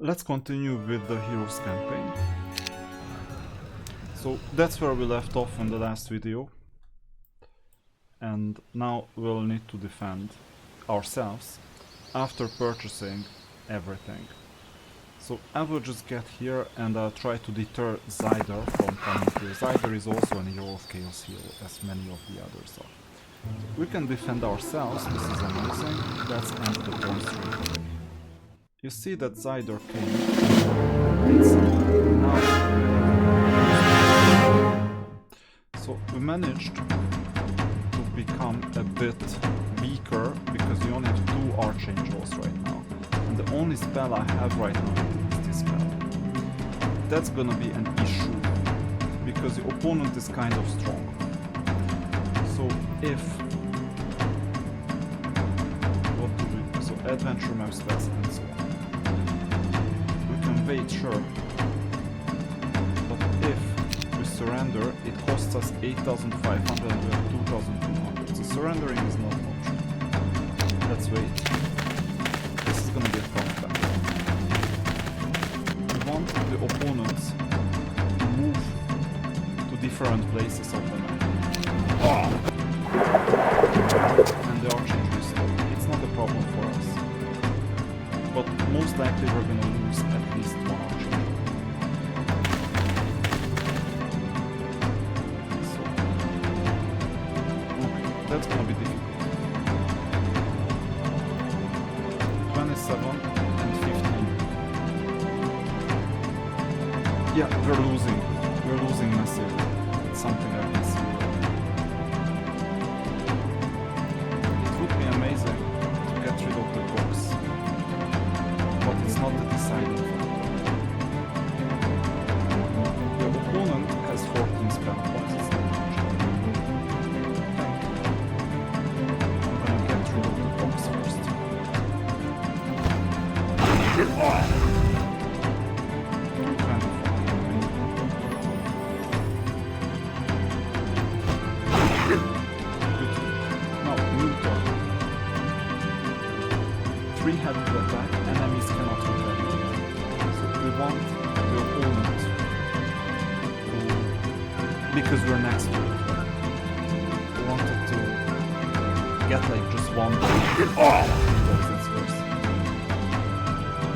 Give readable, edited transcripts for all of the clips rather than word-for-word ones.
Let's continue with the Heroes campaign. So that's where we left off in the last video. And now we'll need to defend ourselves after purchasing everything. So I will just get here and I'll try to deter Zyder from coming here. Zyder is also an hero of Chaos Hero, as many of the others are. We can defend ourselves, this is amazing. Let's enter the pawn tree. You see that Zyder came. So we managed to become a bit weaker because you only have 2 Archangels right now. And the only spell I have right now is this spell. That's gonna be an issue because the opponent is kind of strong. So if... what do we do? So adventure map spells and so on. Wait, sure. But if we surrender, it costs us 8,500 and we have 2,200. So surrendering is not an option. Let's wait. This is gonna be a tough battle. We want the opponents to move to different places of the map. And the Archangel is slow. It's not a problem for us. But most likely we're gonna lose at least 1 Archangel. So, okay, that's gonna be difficult. 27 and 15. Yeah, we're losing. We're losing massively. It's something I can see. It would be amazing to get rid of the box. But it's not the deciding factor. The opponent has 14 spell points, it's not much. I'm gonna get rid of the box first. Good. Now, new turn. 3-headed attack, enemies cannot retaliate. So we want the opponent to, because we're next to it, we wanted to get like just 1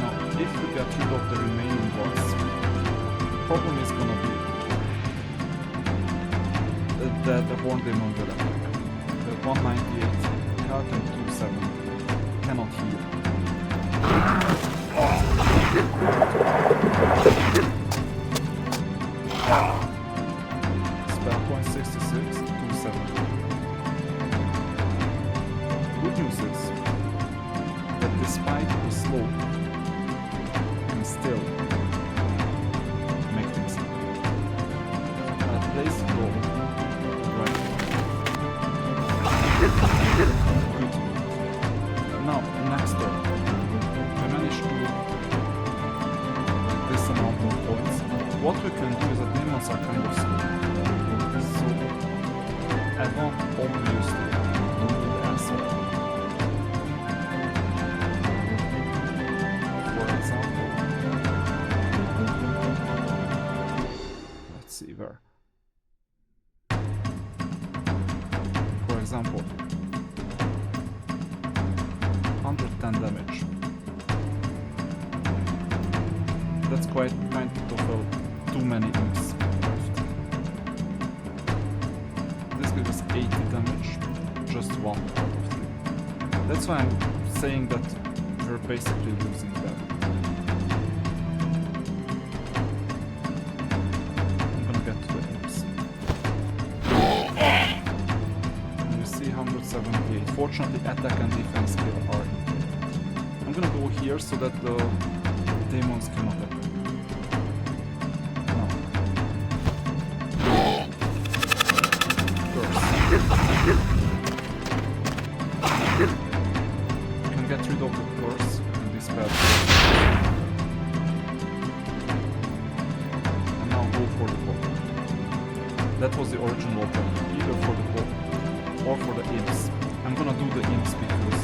Now, if we get rid of the remaining bots, the problem is gonna be the Horn Demon will attack. The 198 health and 270 cannot heal. Spell point 66, 270. Good news is that despite the slow, we can still make things happen. Place the goal. Right. Good. Now, next turn. We managed to get this amount of points. What we can do is that demons are kind of slow. So, I want obviously to do the answer. For example, let's see where. For example, 110 damage. That's quite kind of too many imps left. This gives us 80 damage, just 1 out of 3. That's why I'm saying that we're basically losing that. I'm gonna get to the imps. And you see 178. Fortunately, attack and defense skill are in play. I'm gonna go here so that the demons cannot attack. No. First. You can get rid of the curse and dispel. And now go for the ball. That was the original weapon, either for the ball or for the imps. I'm gonna do the imps because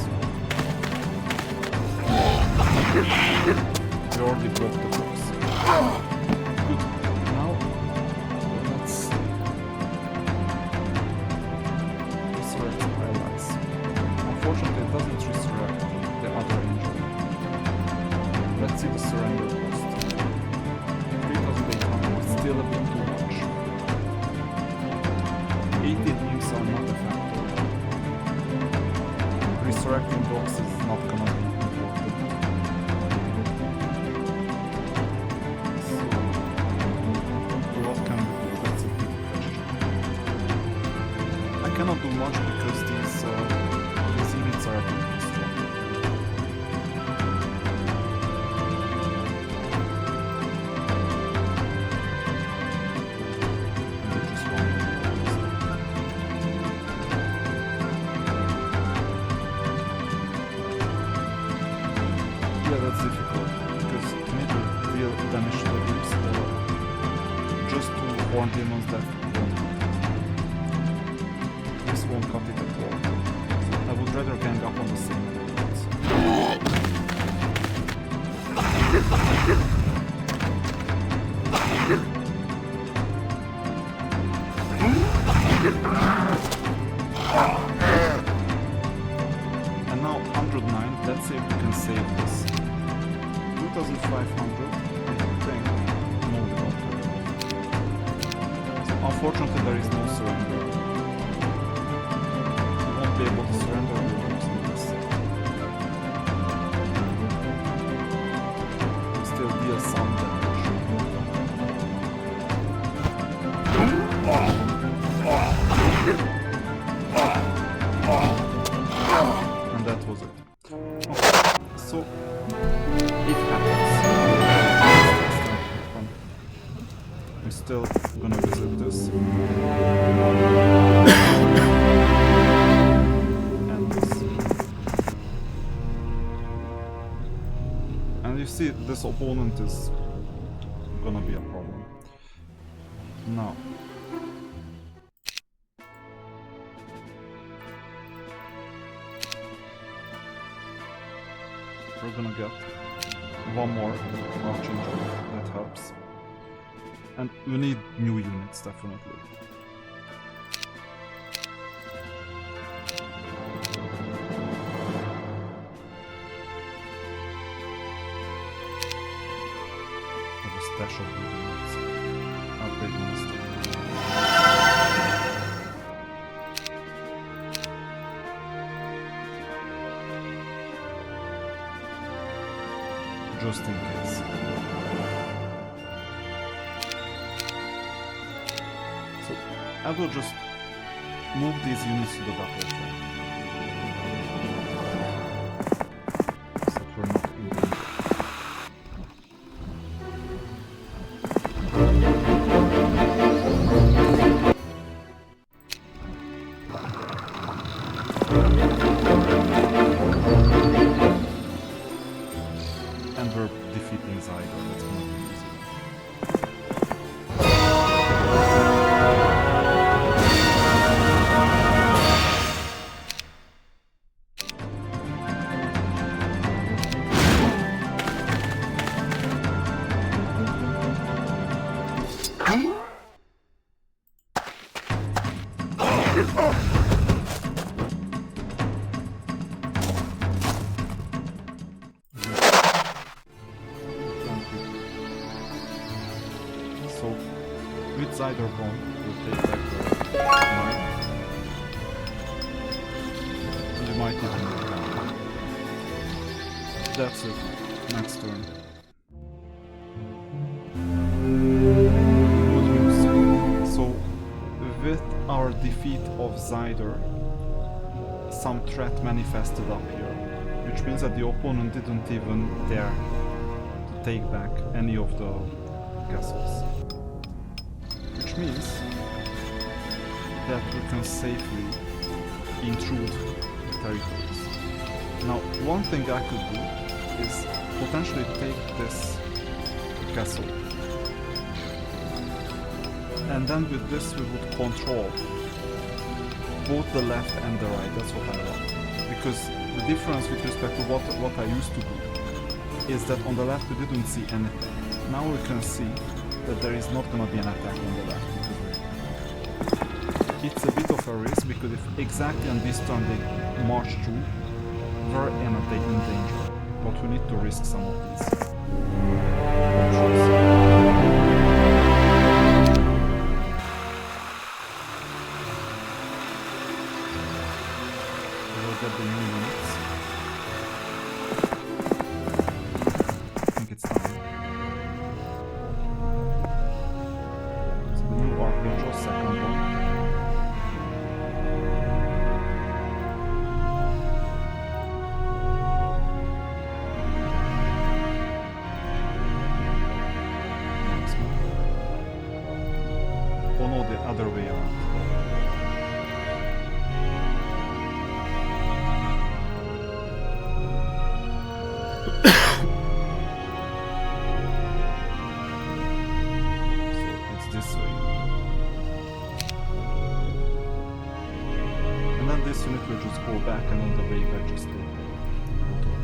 we already broke the box. Good. Now, let's see. Resurrect allies. Unfortunately, it doesn't resurrect the other angel. Let's see the surrender cost. 3,800, still a bit too much. 18 imps are not a factor. Resurrecting boxes is not gonna be important. So, what can we do? That's a big question. I cannot do much because these units are a bit strong. Yeah, that's difficult because maybe real damage to the imps or just two horn demons that don't cut it. This won't cut it at all. So I would rather gang up on the same units. And now 109, let's see if we can save this. 2,500, I think. No, we don't have it. So unfortunately there is no surrender. We won't be able to surrender, we will lose this. We still deal some damage. And that was it. Okay. So it happens. We're still gonna visit this. And this. And you see, this opponent is gonna be a problem. Now. We're gonna get one more Archangel, that helps. And we need new units, definitely. Have a stash of good units. Upgrade Minister. Just in case. So I will just move these units to the battlefield. So that we're not in danger. And we're defeating Zyger, that's gonna be easy. So, with Zyder gone, we'll take back the mine. And we might even move down. That's it. Next turn. Good news. So, with our defeat of Zyder, some threat manifested up here, which means that the opponent didn't even dare to take back any of the castles. Which means that we can safely intrude the territories. Now, one thing I could do is potentially take this castle. And then with this we would control both the left and the right, that's what I want. Because the difference with respect to what I used to do is that on the left we didn't see anything. Now we can see that there is not gonna be an attack on the left. It's a bit of a risk because if exactly on this turn they march through, we're in danger. But we need to risk some of these options. We'll get the new units. I think it's time. So the new Archangel, second one. Oh no, the other way around. So it's this way. And then this unit will just go back and on the way back just take the Voltor.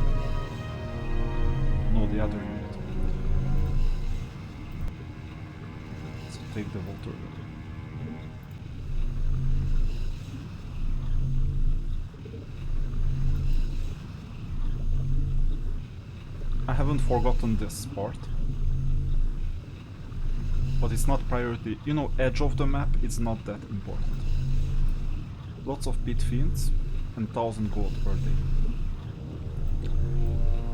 No, the other unit. So take the Voltor. I haven't forgotten this part, but it's not priority. You know, edge of the map, it's not that important. Lots of pit fiends and 1000 gold per day.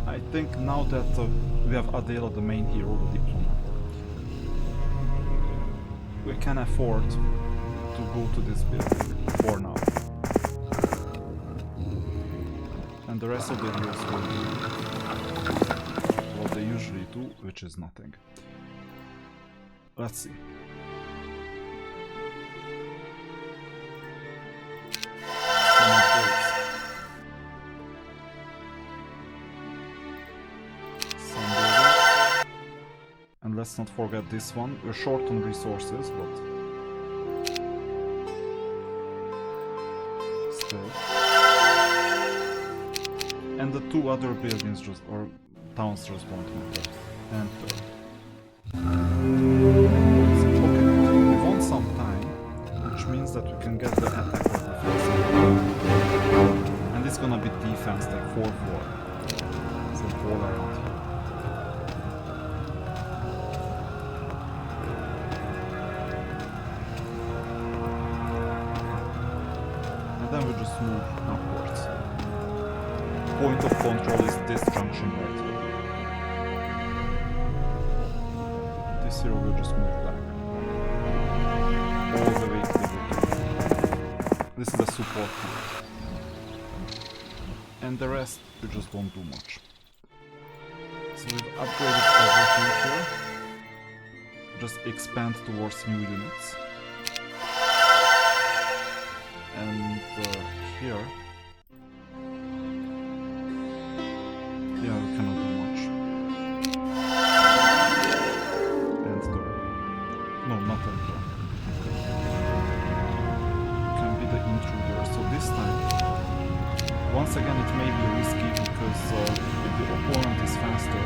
I think now that we have Adela, the main hero, the diplomat, we can afford to go to this building for now. And the rest of the heroes will do what they usually do, which is nothing. Let's see. And let's not forget this one. We're short on resources, but still. And the two other buildings just, or towns just won't matter. And okay, we want some time, which means that we can get the attack of the first. And it's gonna be defense, like 4-4. So all around here. And then we just move upwards. Point of control is this junction right here. This hero will just move back. All the way to the building. This is a support unit. And the rest, we just don't do much. So we've upgraded everything here. Just expand towards new units. And here... yeah, we cannot do much. And no, not enter. Can be the intruder. So this time, once again, it may be risky because if the opponent is faster,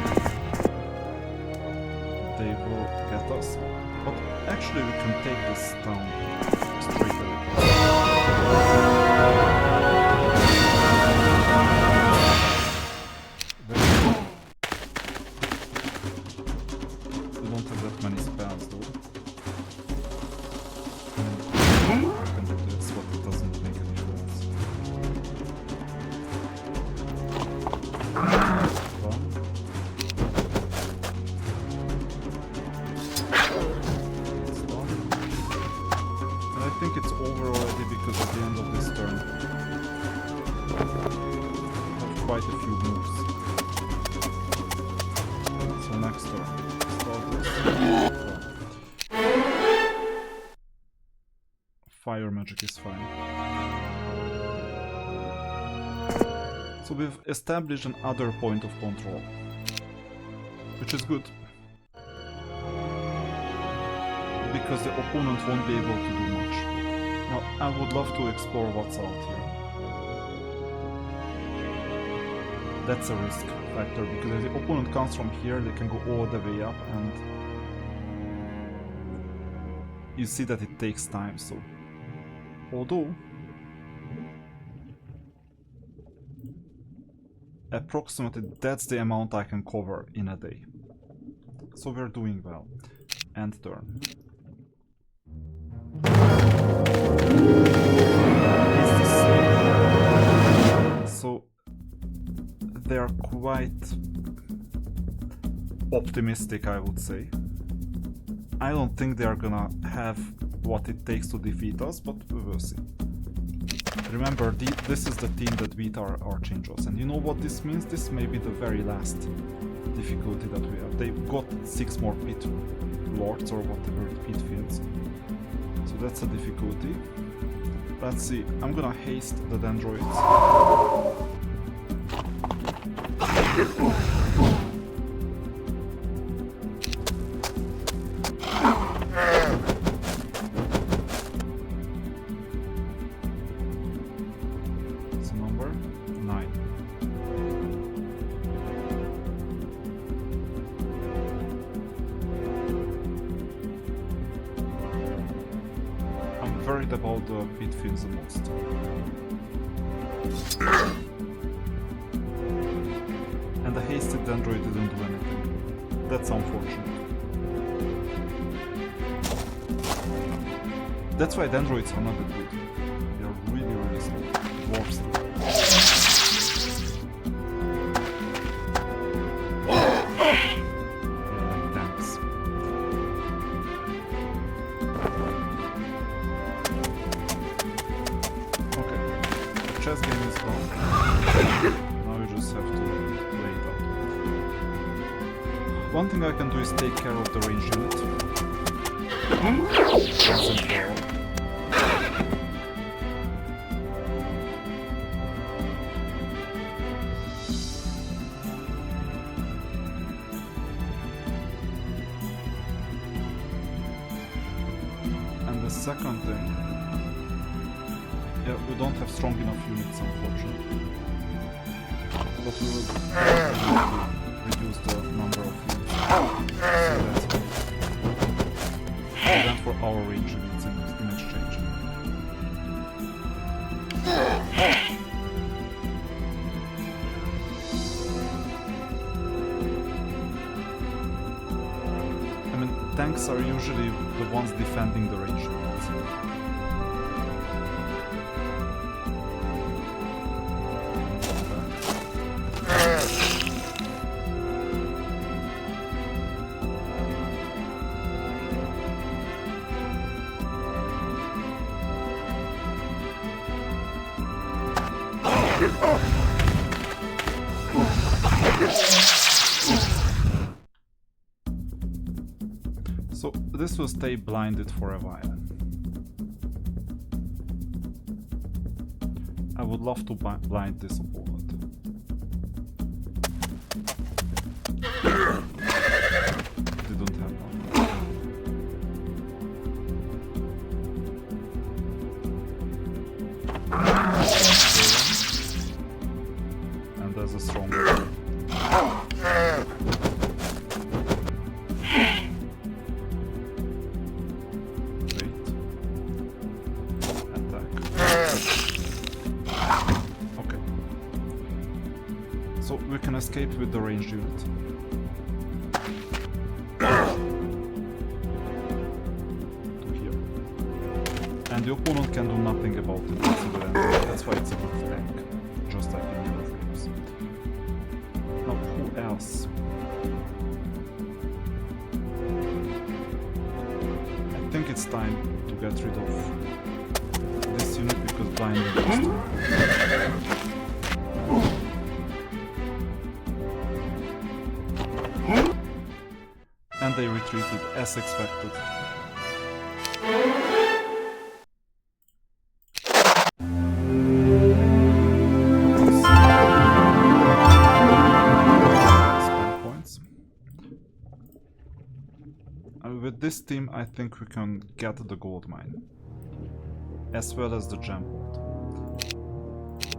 they will get us. But actually, we can take this down straight away. Fire magic is fine. So we've established another point of control, which is good. Because the opponent won't be able to do much. Now, I would love to explore what's out here. That's a risk factor, because if the opponent comes from here, they can go all the way up, and you see that it takes time, so... Although... approximately that's the amount I can cover in a day. So we're doing well. End turn. So they are quite optimistic, I would say. I don't think they are gonna have what it takes to defeat us, but we will see. Remember, this is the team that beat our Archangels, and you know what this means? This may be the very last difficulty that we have. They've got 6 more Pit Lords or whatever, Pit Fiends. So that's a difficulty. Let's see, I'm gonna haste the Dendroids. It's number 9. I'm worried about the Pit Fiends the most. And the hasted Dendroid didn't do anything. That's unfortunate. That's why Dendroids are not that good. They're really, really slow. Dwarf slow. They're like tanks. Okay. The chess game is done. Now you just have to play it out. One thing I can do is take care of the range unit. Once and for all. And the second thing, yeah, we don't have strong enough units, unfortunately. But we will reduce the number of units. So that's good. And then for our range units in exchange. I mean, tanks are usually the ones defending the range units. So this will stay blinded for a while. I would love to blind this opponent. Didn't have one. And there's a strong one. Escape with the ranged unit. To here. And the opponent can do nothing about it. That's why it's a good tank. Just like in the other games. Now, who else? I think it's time to get rid of this unit because blinding is and they retreated as expected. Spell points. With this team I think we can get the gold mine. As well as the gem vault.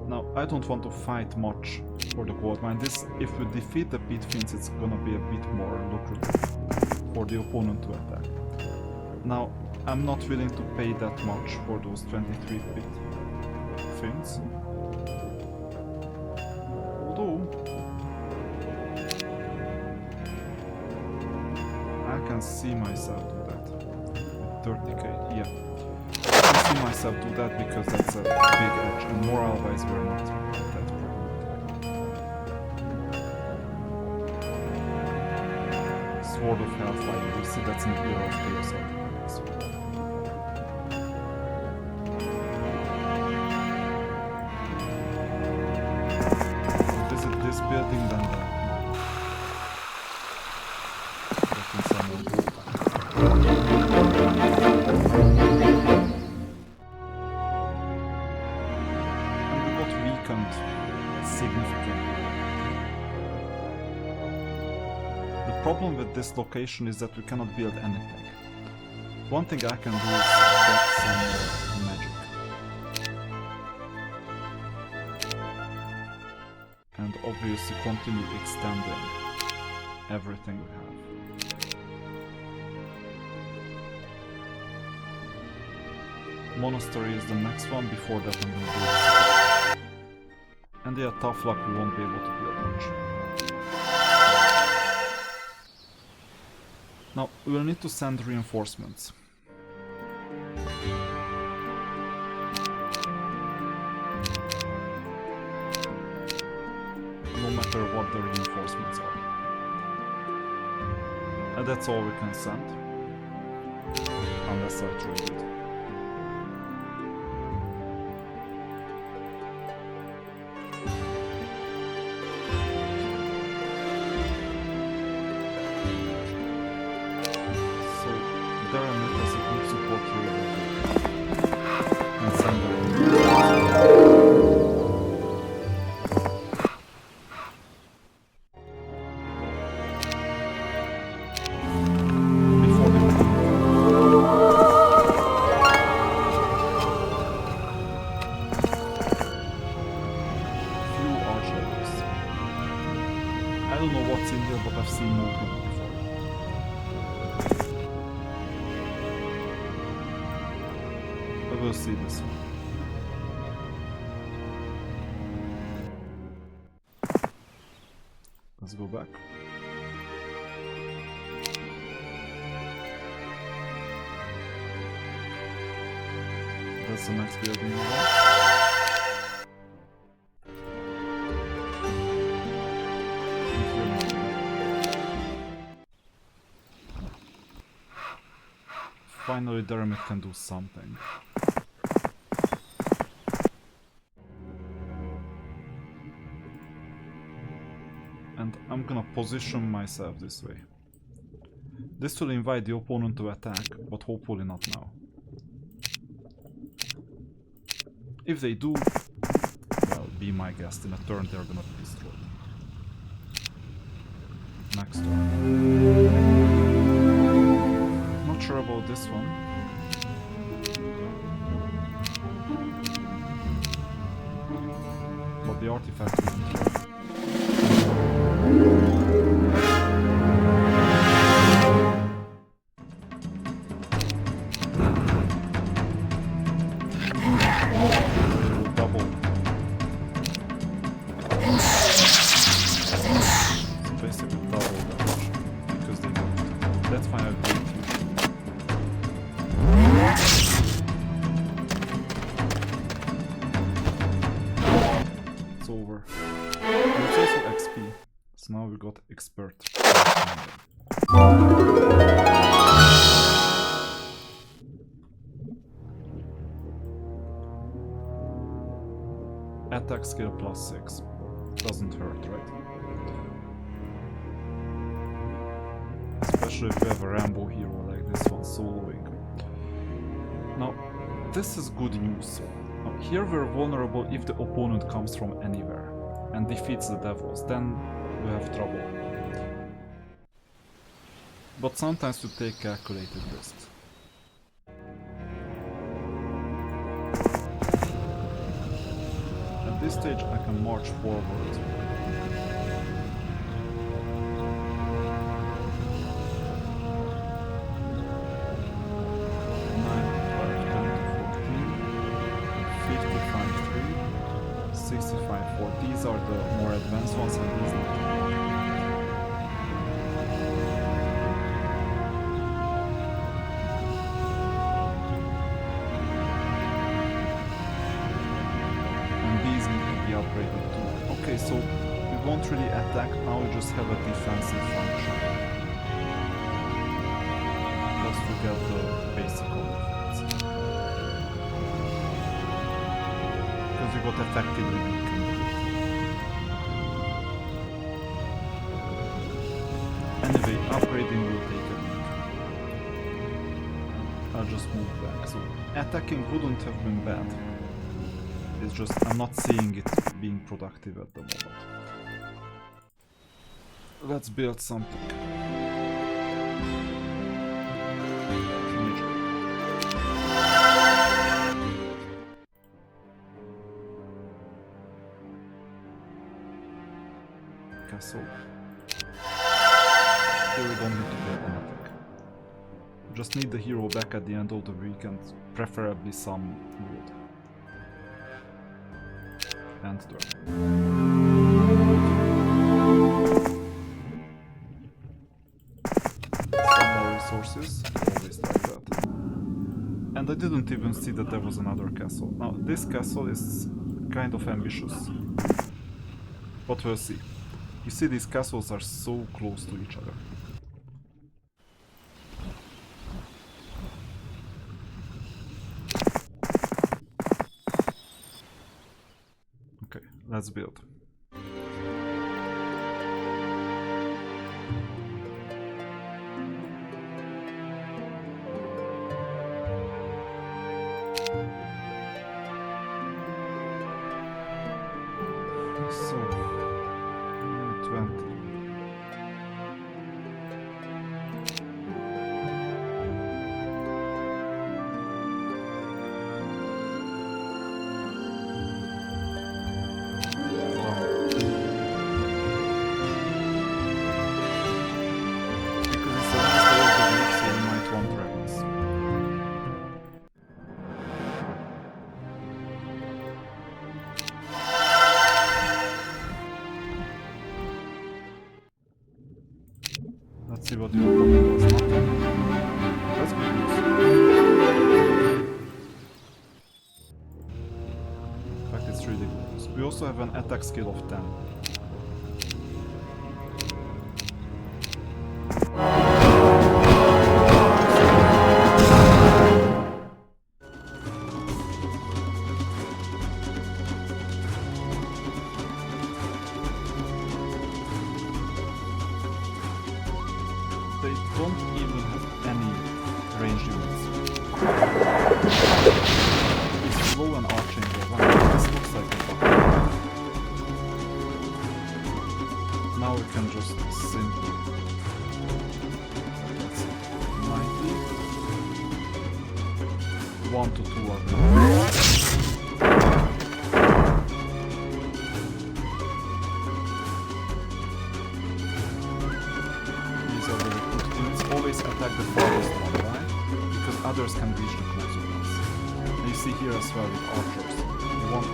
Now, I don't want to fight much for the gold mine. This, if we defeat the pit fiends, it's gonna be a bit more lucrative for the opponent to attack. Now, I'm not willing to pay that much for those 23 pit fiends. Although, I can see myself do that. With 30k, yeah. I can see myself do that because that's a big edge, and morale-wise we're not that problematic. Sword of Hellfire, you see that's in the Hero of Chaos article. So visit this building, then the... Getting some more gold back. Significantly. The problem with this location is that we cannot build anything. One thing I can do is get some magic. And obviously continue extending everything we have. Monastery is the next one. Before that I'm gonna do this. And yeah, tough luck, we won't be able to build much. Now, we'll need to send reinforcements. No matter what the reinforcements are. And that's all we can send. Unless I trade it. I don't know what's in here, but I've seen movement before. I will see this one. Let's go back. That's the next building. Finally, Dermot can do something. And I'm gonna position myself this way. This will invite the opponent to attack, but hopefully not now. If they do, well, be my guest, in a turn they're gonna be destroyed. Next turn. Not sure about this one. But the artifact isn't here. Over. And it's also XP, so now we got expert. Attack skill +6. Doesn't hurt, right? Especially if we have a Rambo hero like this one soloing. Now, this is good news. Here we're vulnerable if the opponent comes from anywhere and defeats the devils, then we have trouble. But sometimes we take calculated risks. And this stage I can march forward. 65-4. These are the more advanced ones and these not. And these need to be upgraded too. Okay, so we won't really attack, now we just have a defensive function. Just to get the basic of defense. Because we got effectively weakened. Anyway, upgrading will take a minute. I'll just move back. So attacking wouldn't have been bad. It's just I'm not seeing it being productive at the moment. Let's build something. Castle. Here we don't need to build anything. Just need the hero back at the end of the weekend, preferably some wood. And turn. Some more resources, always like that. And I didn't even see that there was another castle. Now, this castle is kind of ambitious. But we'll see. You see, these castles are so close to each other. Okay, let's build. So, 20. Let's see what your opponent does. That's good news. In fact, it's really good news. We also have an attack skill of 10. They don't even have any range units. It's slow and archangel. Wow, this looks like a button. Now we can just simply... Let's see. 90. 1 to 2 are there. Always attack the farthest one, right? Because others can reach the closer ones. And you see here as well with archers. You want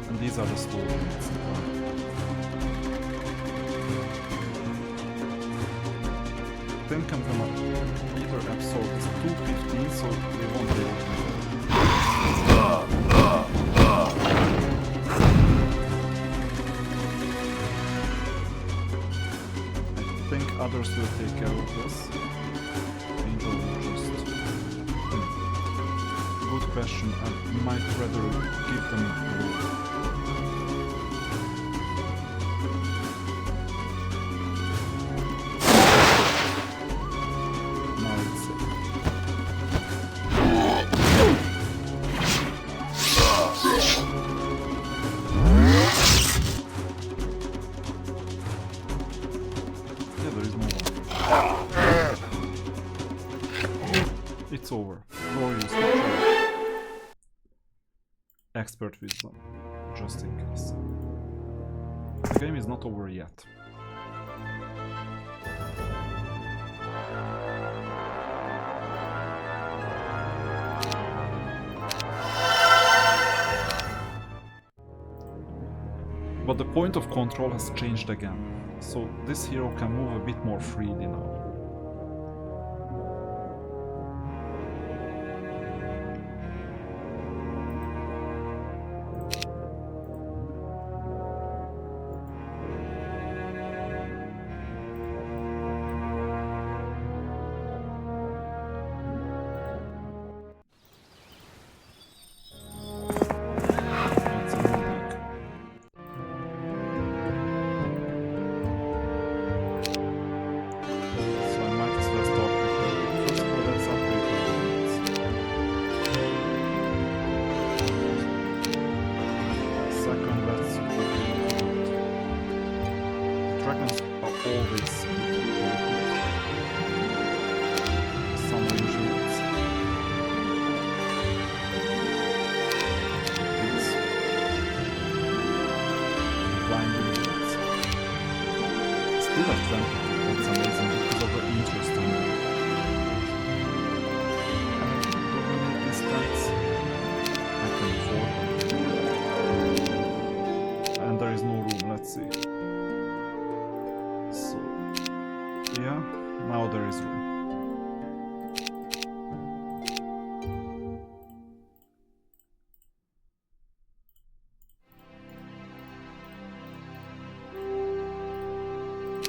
and these are the slow units. I think I'm gonna either absorb this 215 so they won't be able to do I think others will take care of this. Angel will just... Good question, I might rather give them wood. It's over. Glorious victory. Expert wisdom, just in case. The game is not over yet. But the point of control has changed again, so this hero can move a bit more freely now.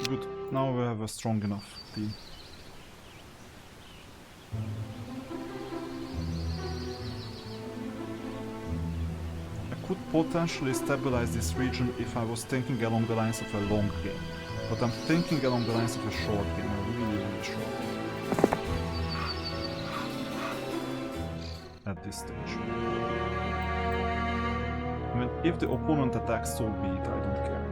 Good. Now we have a strong enough team. I could potentially stabilize this region if I was thinking along the lines of a long game. But I'm thinking along the lines of a short game, a really short game. At this stage. I mean, if the opponent attacks, so be it, I don't care.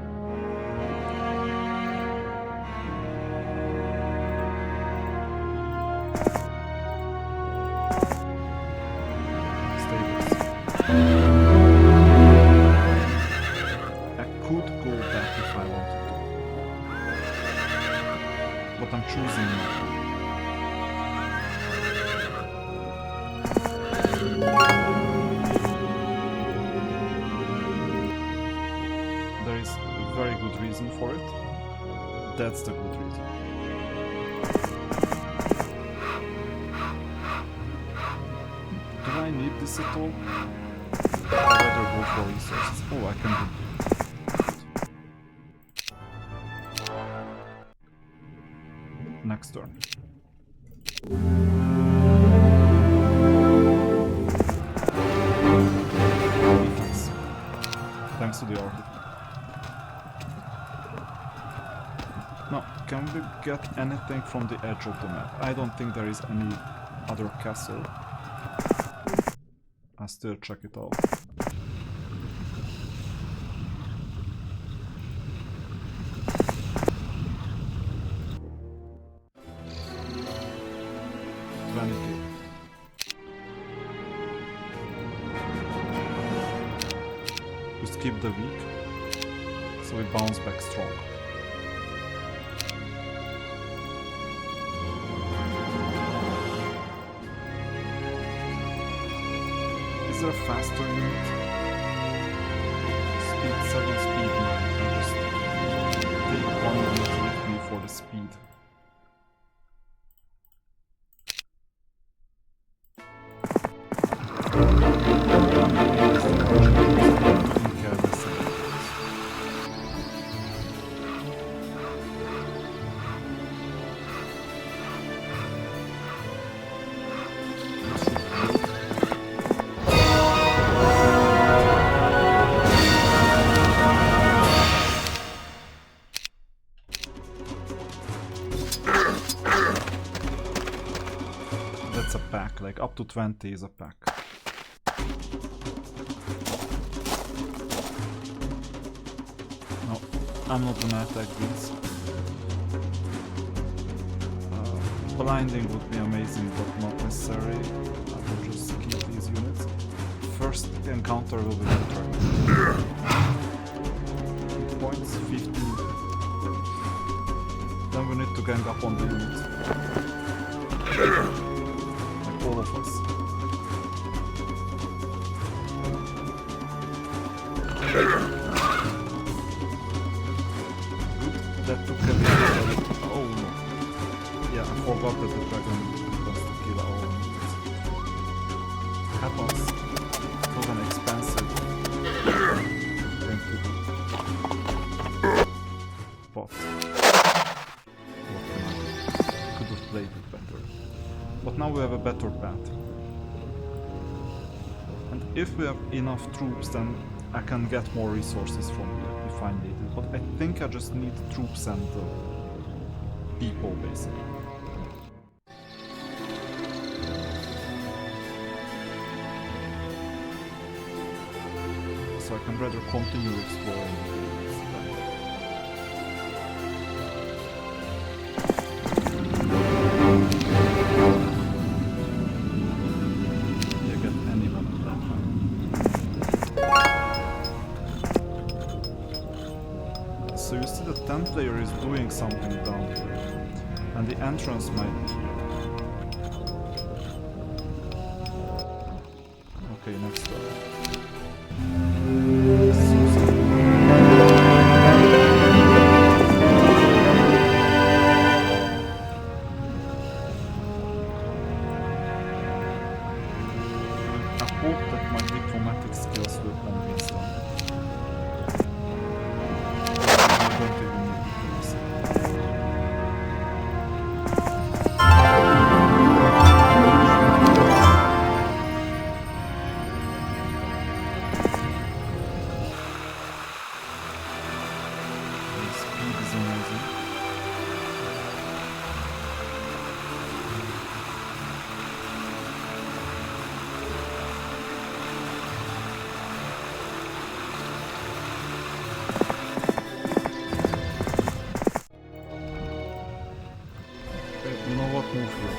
That's the good reason. Do I need this at all? I'd rather go for resources. Oh, I can do. Next turn. Defense. Thanks to the article. Now, can we get anything from the edge of the map? I don't think there is any other castle. I'll still check it out. We skip the week, so we bounce back strong. Is there a faster unit? Speed 7, speed 9. I just take 1 unit with me for the speed. That's a pack, like up to 20 is a pack. No, I'm not gonna attack these. blinding would be amazing, but not necessary. I will just keep these units. First encounter will be better. Hit points 15. Then we need to gang up on the unit. Like all of us. Good. That took a bit. Oh no. Yeah, I forgot that the dragon wants to kill our units. Happens. It was an expensive thing to do. But what can I do? Could have played it better. But now we have a better path. And if we have enough troops, then I can get more resources from here if I need it. But I think I just need troops and people, basically. So I can rather continue exploring the fields then. You get anyone at that time. So you see the 10th player is doing something down here. And the entrance might be here. Okay, next up. I hope that my diplomatic skills will convince them. I don't even need diplomacy. The speed is amazing. You know what? Move here.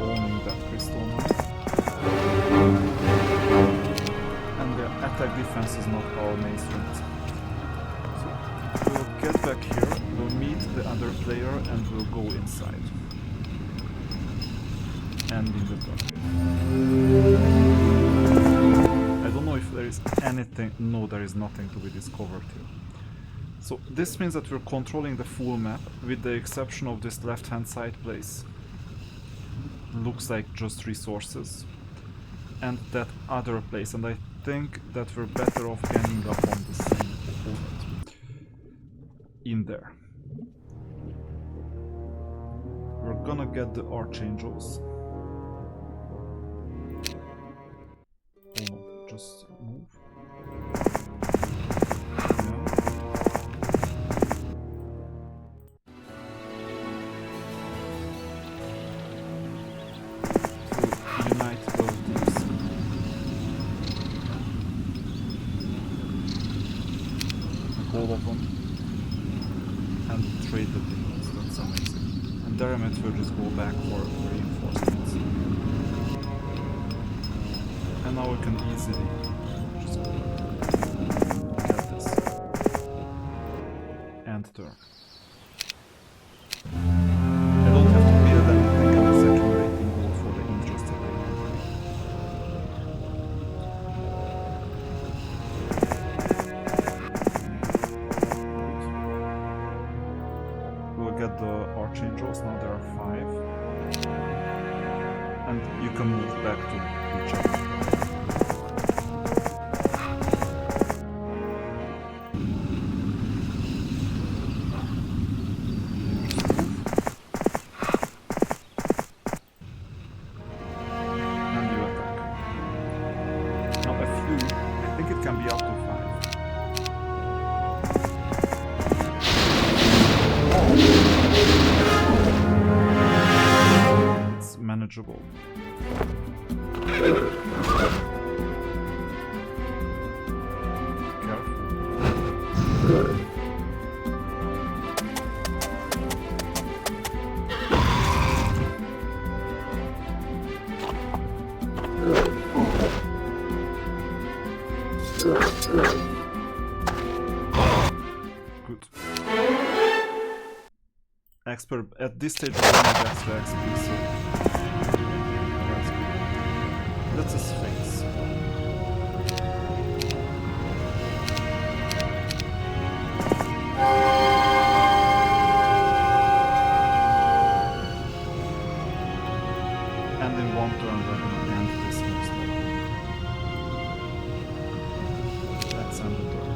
Owning that crystal now. And the attack defense is not our main strength. So we'll get back here, we'll meet the other player and we'll go inside. Ending the turn. I don't know if there is anything. No, there is nothing to be discovered here. So this means that we're controlling the full map with the exception of this left hand side place. Looks like just resources. And that other place, and I think that we're better off ganging up on the same opponent. In there. We're gonna get the Archangels. Oh no, just move. Yeah. Unite both teams. All of them. And trade the demons, that's amazing. And Daramet will just go back for reinforcements. And now we can easily just get this. End turn. I don't have to build anything at the second rating goal for the interested rating. We'll get the Archangels, now there are 5. And you can move back to each other. And you attack. Now a few, I think it can be up to 5. manageable. Careful. Good. Expert at this stage we don't need extra XP, so that's a Sphinx. And in one turn we're gonna end this most likely. Let's end the turn.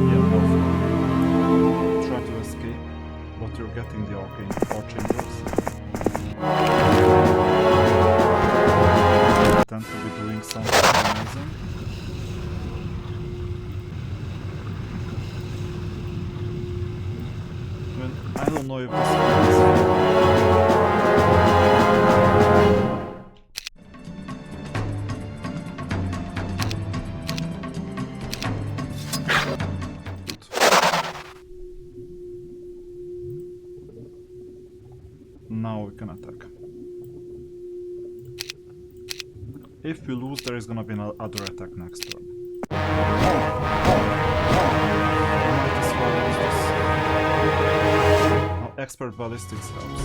Yeah, no fun. Try to escape, but you're getting the archangels. They tend to be doing something amazing. Well, I don't know if this is now we can attack. If we lose, there is gonna be another attack next turn. Might as well use this. Now, expert ballistics helps.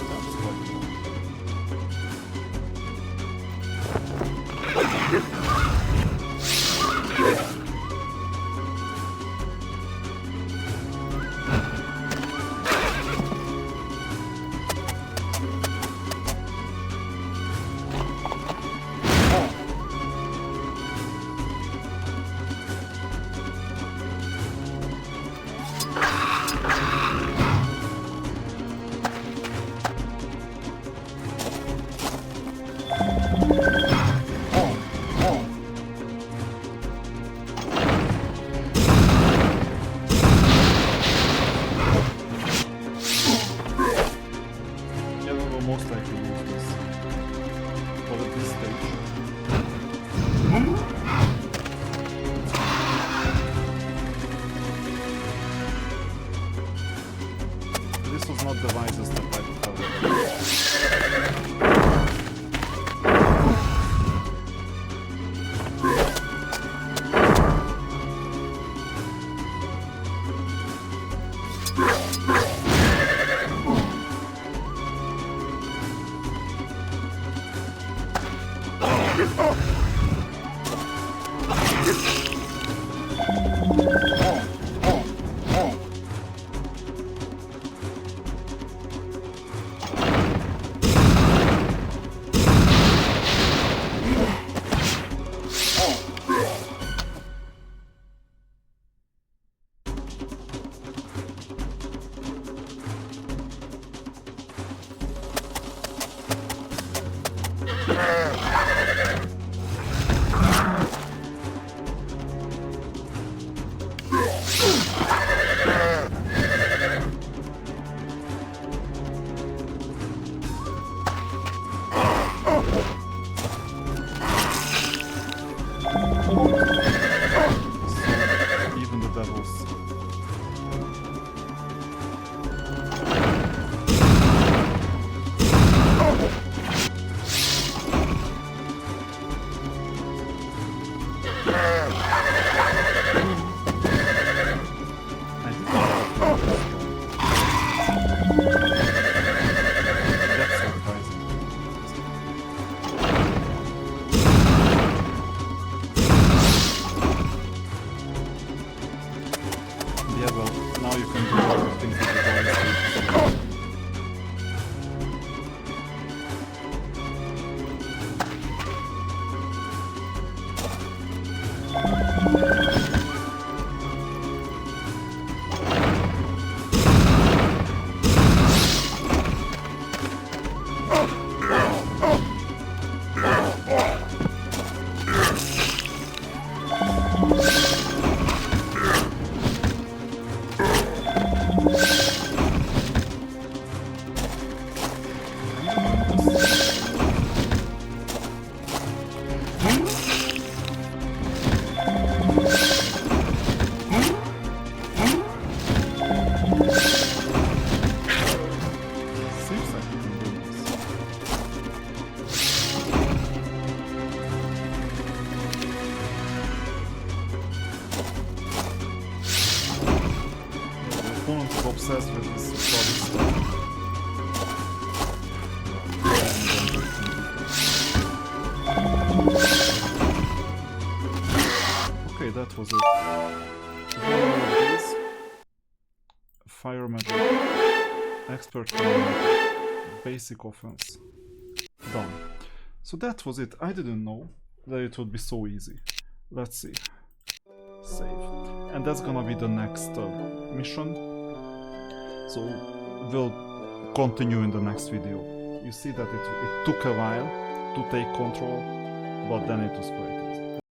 That's quite cool. Yeah, we will most likely lose this. But at this stage. This was not the wisest step I took over. Even the devils. That's surprising. Yeah, well, now you can do a lot of things with the ballistics. obsessed with this body stuff. Okay, that was it. One of these. Fire magic. Expert fire magic. Basic offense. Done. So that was it. I didn't know that it would be so easy. Let's see. Save. And that's gonna be the next mission. So we'll continue in the next video. You see that it took a while to take control, but then it was great.